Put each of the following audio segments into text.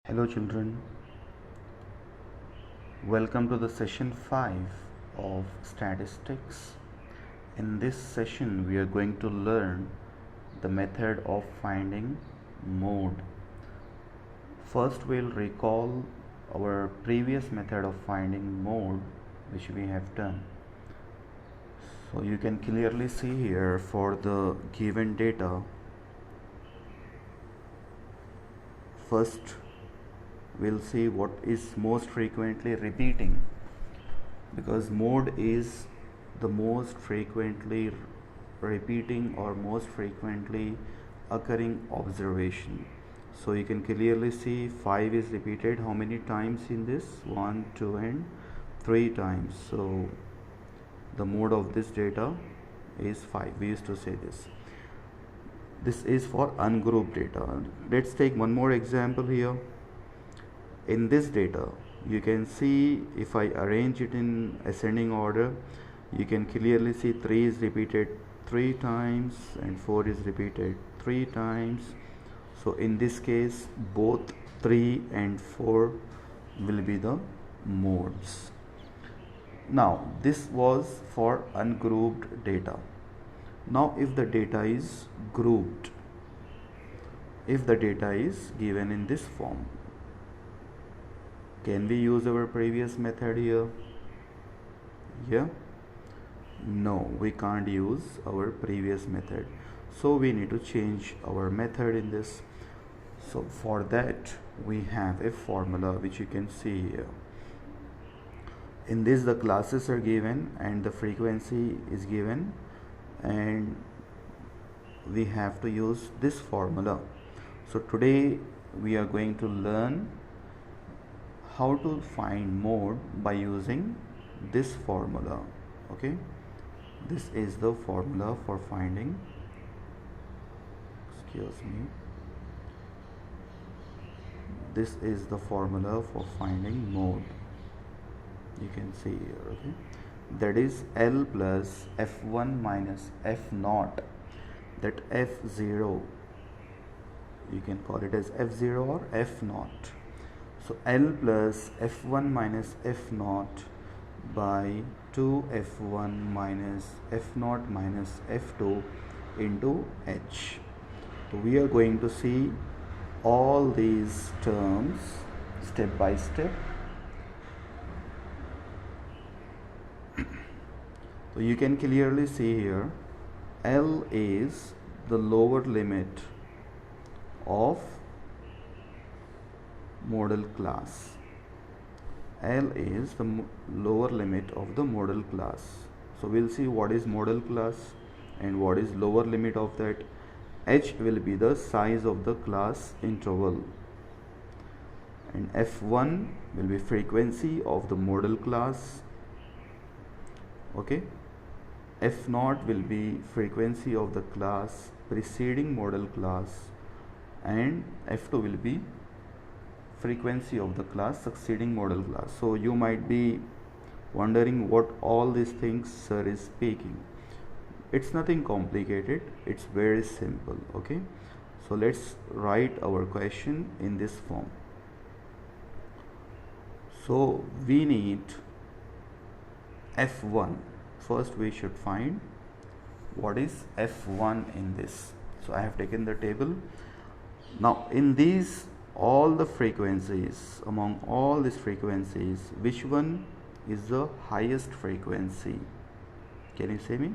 Hello children, welcome to the session 5 of statistics. In this session we are going to learn the method of finding mode. First we'll recall our previous method of finding mode which we have done. So you can clearly see here for the given data. First we'll see what is most frequently repeating, because mode is the most frequently repeating or most frequently occurring observation. So you can clearly see 5 is repeated how many times in this? 1, 2 and 3 times. So the mode of this data is 5. We used to say this. This is for ungrouped data. Let's take one more example here. In this data you can see, if I arrange it in ascending order, you can clearly see 3 is repeated 3 times and 4 is repeated 3 times. So in this case both 3 and 4 will be the modes. Now this was for ungrouped data. Now if the data is grouped, if the data is given in this form, can we use our previous method here? Yeah? No, we can't use our previous method. So we need to change our method in this. So for that we have a formula which you can see here. In this the classes are given and the frequency is given, and we have to use this formula. So today we are going to learn how to find mode by using this formula. Okay, this is the formula for finding, this is the formula for finding mode. You can see here, okay, that is L plus F1 minus F0, that F0 you can call it as F0 or F0. So L plus F1 minus F0 by 2F1 minus F0 minus F2 into H. So we are going to see all these terms step by step. So you can clearly see here L is the lower limit of model class. L is the lower limit of the model class. So we'll see what is model class and what is lower limit of that. H will be the size of the class interval, and F1 will be frequency of the model class. Okay, F0 will be frequency of the class preceding model class, and F2 will be frequency of the class succeeding model class. So you might be wondering what all these things sir is speaking. It's nothing complicated, it's very simple. Okay, so let's write our question in this form. So we need F1. First we should find what is F1 in this. So I have taken the table. Now in these all the frequencies, among all these frequencies, which one is the highest frequency? Can you say me?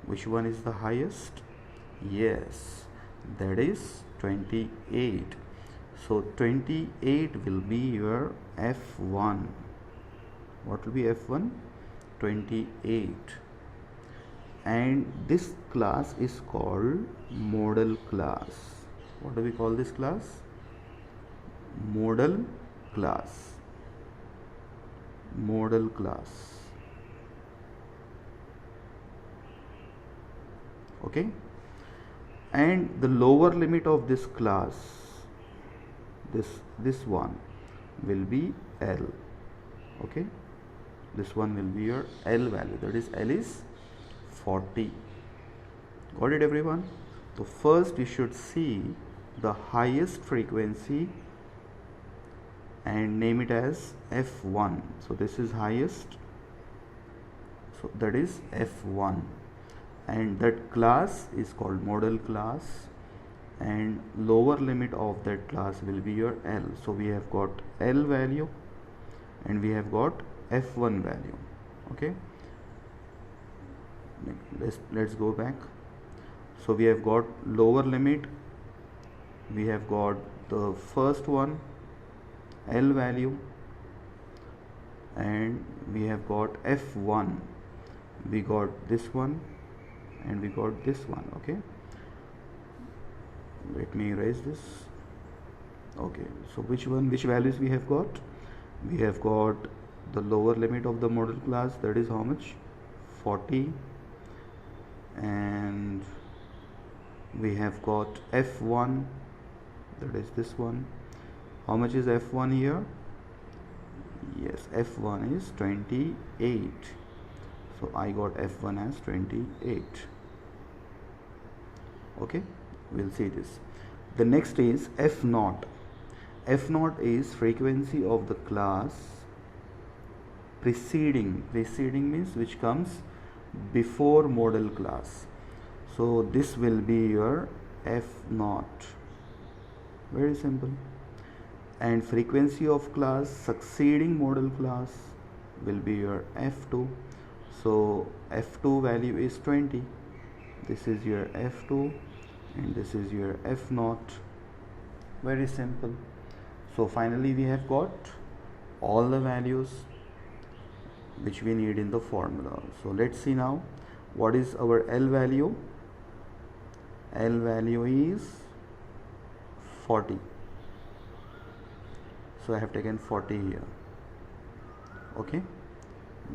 Which one is the highest? Yes, that is 28. So 28 will be your F1. What will be F1? 28. And this class is called model class. What do we call this class? Model class. Model class. Okay, and the lower limit of this class, this one will be L. Okay, this one will be your L value, that is L is 40. Got it everyone? So first you should see the highest frequency and name it as f1. So this is highest, so that is f1, and that class is called model class, and lower limit of that class will be your L. So we have got L value and we have got f1 value. Okay, let's go back. So we have got lower limit, we have got the first one L value, and we have got f1, we got this one and we got this one. Okay, let me erase this. Okay, so which values we have got? We have got the lower limit of the model class, that is how much? 40, and we have got f1, that is this one. How much is f1 here? Yes, f1 is 28. So I got f1 as 28. Okay, we'll see this. The next is f0. f0 is frequency of the class preceding means which comes before model class. So this will be your f0. Very simple. And frequency of class succeeding model class will be your f2. So f2 value is 20. This is your f2 and this is your f0. Very simple. So finally we have got all the values which we need in the formula. So let's see now what is our L value. L value is 40. So I have taken 40 here. Okay,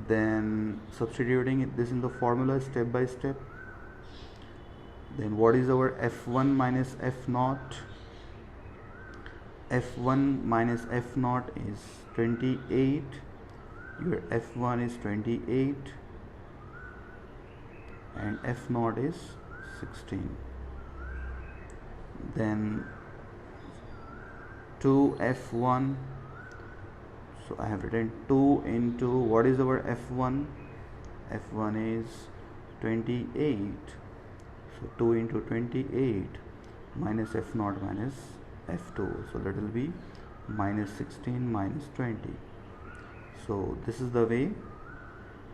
then substituting this in the formula step by step. Then what is our f1 minus f0? f1 minus f0 is 28. Your f1 is 28 and f0 is 16. Then 2f1, so I have written 2 into what is our f1? f1 is 28. So 2 into 28 minus f0 minus f2, so that will be minus 16 minus 20. So this is the way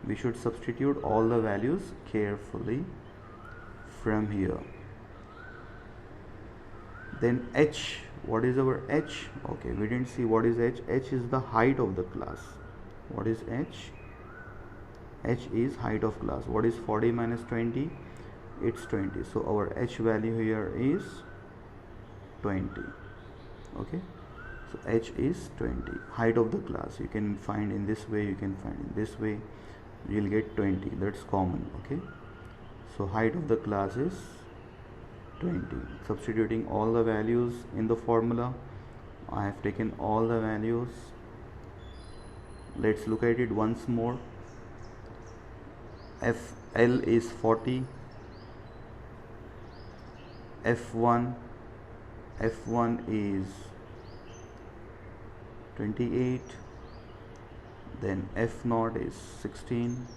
we should substitute all the values carefully from here. Then h, what is our h? Okay, we didn't see what is h. H is the height of the class. What is h? H is height of class. What is 40 minus 20? It's 20. So our h value here is 20. Okay, so h is 20. Height of the class you can find in this way, you can find in this way, you'll get 20. That's common. Okay, so height of the class is 20. Substituting all the values in the formula, I have taken all the values. Let's look at it once more. L is 40, f1 is 28, then f0 is 16,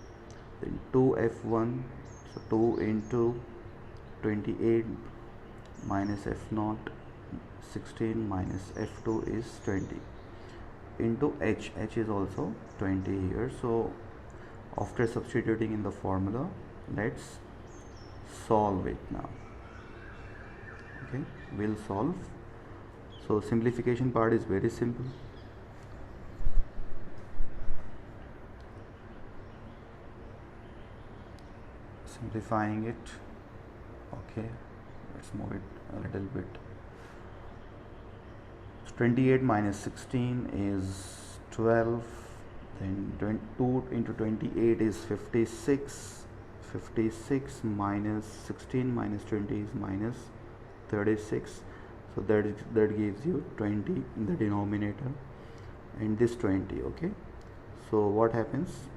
then 2f1, so 2 into 28 minus f0, 16 minus f2 is 20, into h is also 20 here. So after substituting in the formula, let's solve it now. Okay, we'll solve. So simplification part is very simple. Simplifying it. Okay, let's move it a little bit. So 28 minus 16 is 12, then 2 into 28 is 56, 56 minus 16 minus 20 is minus 36, so that gives you 20 in the denominator and this 20. Okay, so what happens,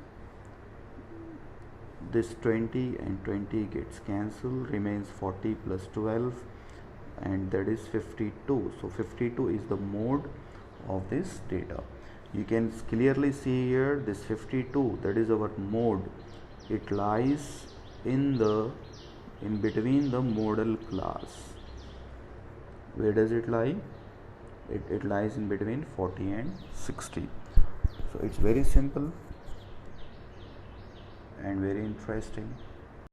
this 20 and 20 gets cancelled, remains 40 plus 12 and that is 52. So 52 is the mode of this data. You can clearly see here this 52, that is our mode. It lies in between the modal class. Where does it lie? It lies in between 40 and 60. So it's very simple and very interesting.